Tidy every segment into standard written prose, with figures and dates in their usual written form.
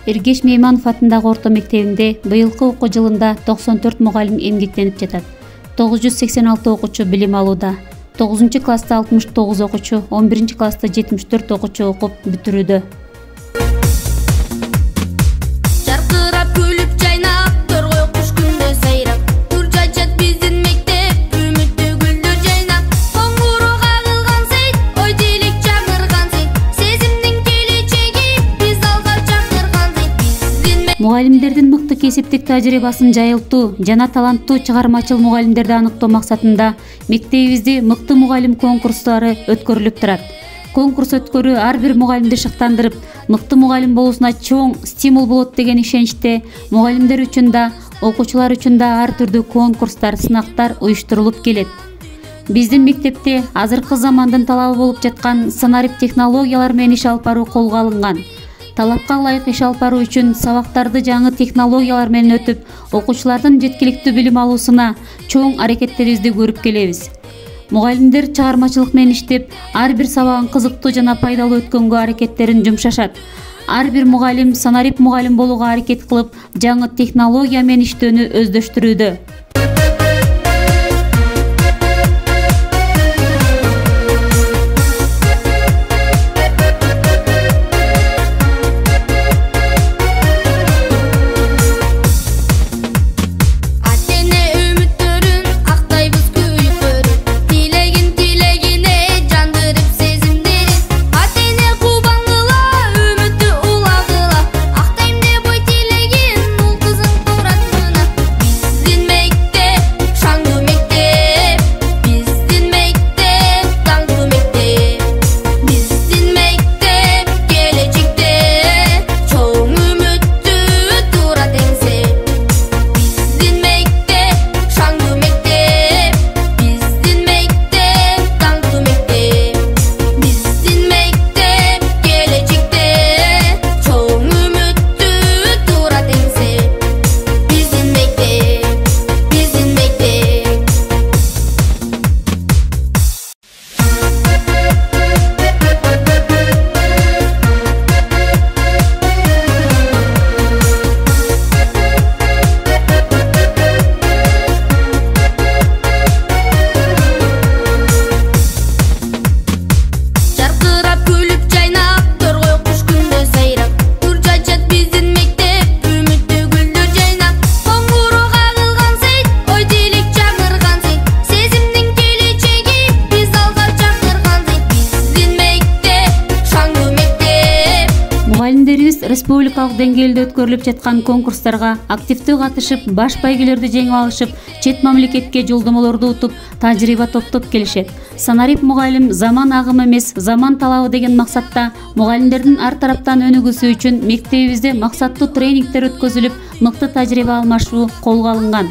Эргеш Мейманов атындагы орто мектебинде быйылкы окуу жылында 94 мугалим эмгектенип жатат. 986 окуучу билим алууда. 9-класста 69 окуучу, 11-класста 74 окуучу окуп бүтүрүүдө. Мугалимдердин мыкты кесиптик тажрыйбасын жайылтуу жана таланттуу чыгармачыл мугалимдерди аныктоо максатында мектебибизде мыкты мугалим конкурстары өткөрүлүп турат. Конкурс өткөрүү ар бир мугалимди шыктандырып, мыкты мугалим болуусуна чоң стимул болот деген ишеничте мугалимдер үчүн да, окуучулар үчүн да ар түрдүү конкурстар, сынактар уюштурулуп келет. Биздин мектепте азыркы замандын талабы болуп жаткан санарип технологиялар менен иш алып баруу колго алынган. Талапка ылайык иш алып баруу үчүн сабактарды жаңы технологиялар менен өтүп, окуучулардын жеткиликтүү билим алуусуна чоң аракеттерибизди көрүп келебиз. Мугалимдер чыгармачылык менен иштеп, ар бир сабагын кызыктуу жана пайдалуу өткөнгө аракеттерин жумшашат. Ар бир мугалим санарип мугалим болууга аракет кылып, жаңы технология менен иштөөнү өздөштүрүүдө. Республикалык деңгээлде өткөрүлүп жаткан конкурстарга активдүү катышып, баш байгелерди жеңип алышып, чет мамлекетке жолдомолорду утуп, тажрыйба топтоп келишет. Санарип мугалим заман агымы эмес, заман талабы деген максатта мугалимдердин ар тараптан өнүгүүсү үчүн мектебибизде максаттуу тренингдер өткөзүлүп, мыкты тажрыйба алмашуу колго алынган.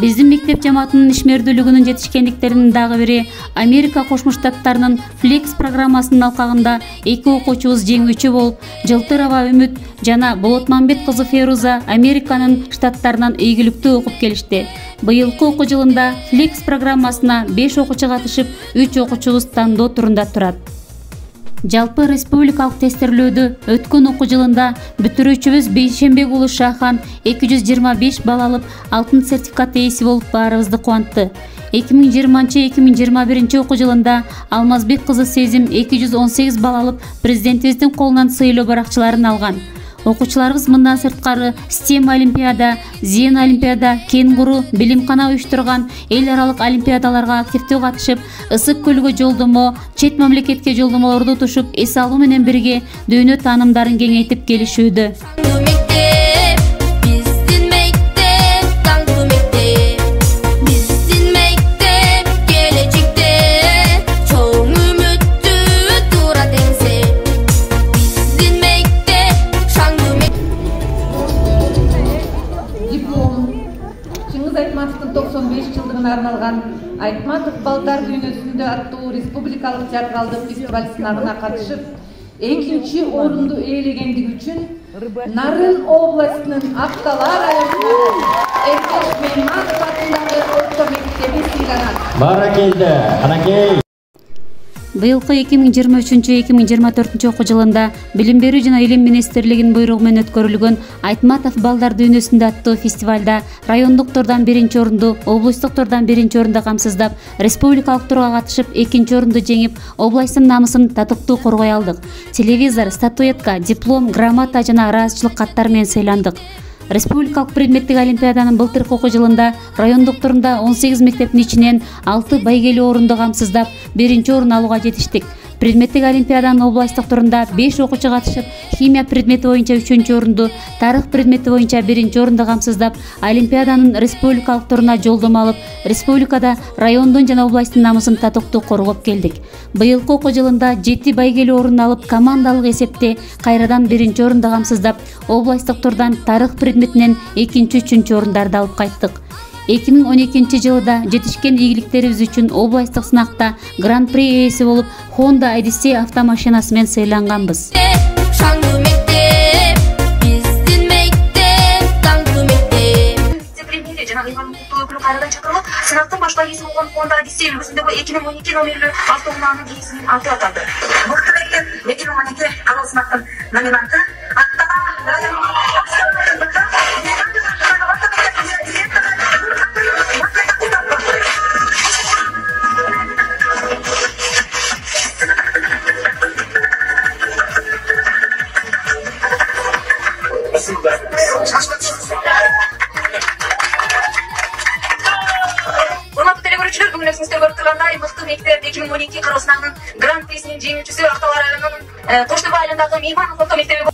Биздин мектеп жамаатынын ишмердүүлүгүнүн жетишкендиктеринин дагы бири Америка Кошмо Штаттарынын Flex программасынын алкагында 2 окуучубуз жеңүүчү болуп, Жылтырова Үмүт жана Болотмамбет кызы Феруза Американын штаттарынан ийгиликтүү окуп келишти. Быйылкы окуу жылында Flex программасына 5 окуучу катышып, 3 окуучубуз тандоо турунда турат. Жалпы республикалык тестирлөөдө өткөн окуу жылында бүтүрүүчүбүз Бейшембек уулу Шахан 225 балл алып, алтын сертификат ээси болуп баарыбызды кубантты. 2020-2021 окуу жылында Алмазбек кызы Сезим 218 балл алып, президентибиздин колунан сыйлоо баракчаларын алган. Окуучуларыбыз мындан сырткары STEM олимпиада, Зен олимпиада, Кенгуру, билимкана уюштурган эл аралык олимпиадаларга активдүү катышып, ысык көлгө жолдомо, чет мамлекетке жолдомолорду утушуп, эс алуу менен бирге дүйнө таанымдарын кеңейтип келишүүдө. Айтматовдун 95 жылдыгына арналган Айтматов балдар дүйнөсүндө аттуу республикалык театралдык фестиваль сынагына катышып, 2-чи орунду ээлегендиги үчүн Нарын областынын Актала районунун Эргеш Мейманов атындагы орто мектеби сыйланат. Бара келди, анакей. Быйылкы 2023-2024 окуу жылында Билим берүү жана Илим министрлигинин буйругу менен өткөрүлгөн Айтматов балдар дүйнөсүндө аттуу фестивалда райондук-тордон 1-орунду, облустук тордон 1-орунду камсыздап, республикалык турга катышып 2-орунду жеңип, областын намысын татыктуу коргой алдык. Телевизор, статуэтка, диплом, грамота жана ыраазычылык каттар менен сыйландык. Республикалык предметтик олимпиаданын былтыркы окуу жылында райондук-турунда 18 мектептин ичинен 6 байгелүү орунду камсыздап, 1-орун алууга жетиштик. Предметтик олимпиаданын областык турунда 5 окуучу катышып, химия предмети боюнча 3-орунду, тарых предмети боюнча 1-орунду камсыздап, олимпиаданын республикалык туруна жолдомо алып, республикада райондун жана областтын намысын татыктуу коргоп келдик. Быйылкы окуу жылында 7 байгелүү орун алып, командалык эсепте кайрадан 1-орунду камсыздап, областык турдан тарых предметинен 2-3 орундарды алып кайттык. 2012 жылда жетишкен ийгиликтерибиз үчүн областык сынакта гран-при ээси болуп, Honda Odyssey автомашинасы менен сыйланганбыз. Кайрадан чакырылып, сынактын башка ээси болгон Honda Odyssey үлгүсүндөгү 2012 номерлүү автоунаанын ээсинин аты аталды. Мыкты мектеп 2012 алуу сынактын номинанты мыкты мектеп 2012 кароо сынагынын гран-присинин жеңүүчүсү Актау районунун Коштобай айылындагы Мейманов орто мектеби.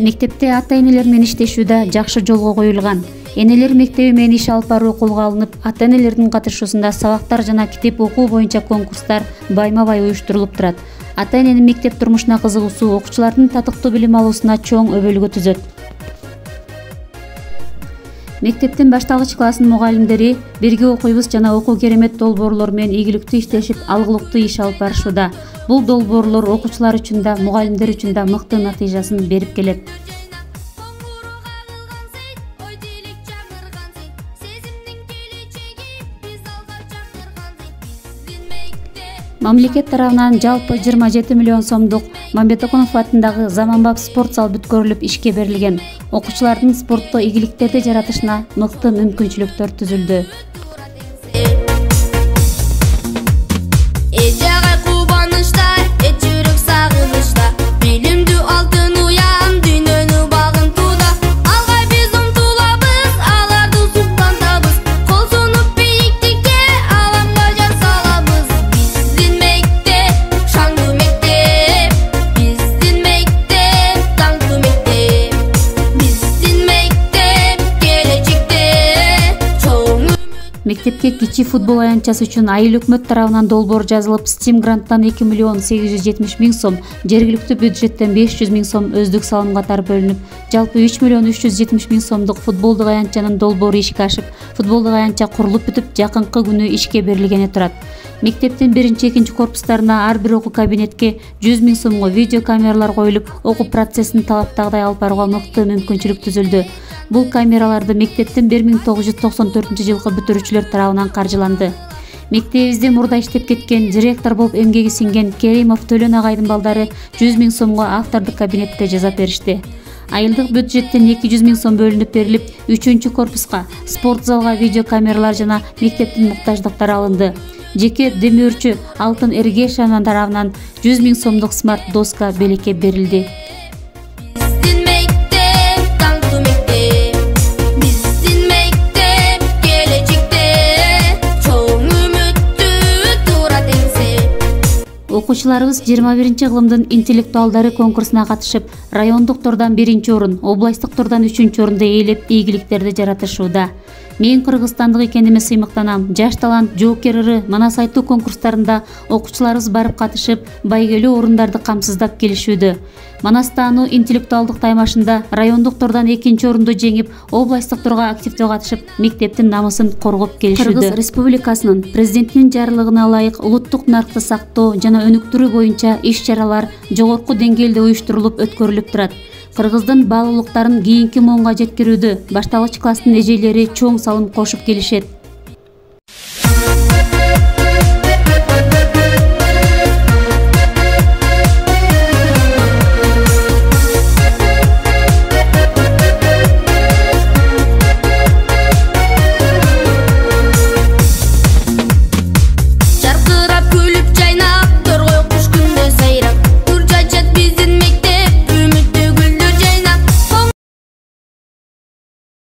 Мектепте ата-энелер менен иштешүүдө жакшы жолго коюлган. Энелер мектеби менен иш алып баруу колго алынып, ата-энелердин катышуусунда сабактар жана китеп окуу боюнча конкурстар байма-бай уюштурулуп турат. Ата-эненин мектеп турмушуна кызыгуусу окуучулардын татыктуу билим алуусуна чоң өбөлгө түзөт. Мектептин башталгыч класснын мугалимдери бирге окуйбуз жана окуу керемет долбоорлор менен ийгиликтүү иштешип, алгылыктуу иш алып барышууда. Бул долбоорлор окуучулар үчүн да, мугалимдер үчүн да мыкты натыйжасын берип келет. Мамлекет тарабынан жалпы 27 миллион сомдук Мамбетокунов атындагы заманбап спорт зал бүткөрүлүп ишке берилген. Окуучулардын спортто ийгиликтерди жаратышына мыкты мүмкүнчүлүктөр түзүлдү. Мектепке кичи футбол аянтчасы үчүн айыл өкмөт тарабынан долбоор жазылып, Steam гранттан 2 миллион 870 миң сом, жергиликтүү бюджеттен 500 миң сом өздүк салым катары бөлүнүп, жалпы 3 миллион 370 миң сомдук футболдук аянтчанын долбоору ишке ашып, футболдук аянтча курулуп бүтүп, жакынкы күнү ишке берилгени турат. Мектептин 1-2 корпустарына ар бир окуу кабинетке 100 миң сомго видео камералар коюлуп, окуу процессин талаптагыдай алып барууга мыкты мүмкүнчүлүк түзүлдү. Бул камераларды мектептин 1994 жылкы бүтүрүүчүлөр тарабынан каржыланды. Мектебибизде мурда иштеп кеткен, директор болуп эмгеги сиңген Керимов Төлөн агайдын балдары 100 миң сомго автордук кабинетте жасап беришти. Айылдык бюджеттен 200 миң сом бөлүнүп берилип, 3-чү корпуска, спорт залга видео камералар жана мектептин муктаждыктары алынды. Жеке демөөрчү Алтын Эргешеванын тарабынан 100 миң сомдук смарт доска белекке берилди. Окуучуларыбыз 21-чи кылымдын интеллектуалдары конкурсуна катышып, райондук тордон 1-орун, областык тордон 3-орунду ээлеп, ийгиликтерди жаратышууда. Мен кыргызстандык экениме сыймыктанам. Жаш талант, жоокер ыры, манас айтуу конкурстарында окуучуларыбыз барып катышып, байгелүү орундарды камсыздап келишүүдө. Манастаану интеллектуалдык таймашында райондук турдан 2-нчи орунду жеңип, областык турга активдүү катышып, мектептин намысын коргоп келишүүдө. Кыргыз Республикасынын президентинин жарлыгына ылайык улуттук наркты сактоо жана өнүктүрүү боюнча иш-чаралар жогорку деңгээлде уюштурулуп өткөрүлүп турат. Кыргыздын баалуулуктарын кийинки моонга жеткирүүдө башталгыч класстын эжелери чоң салым кошуп келишет.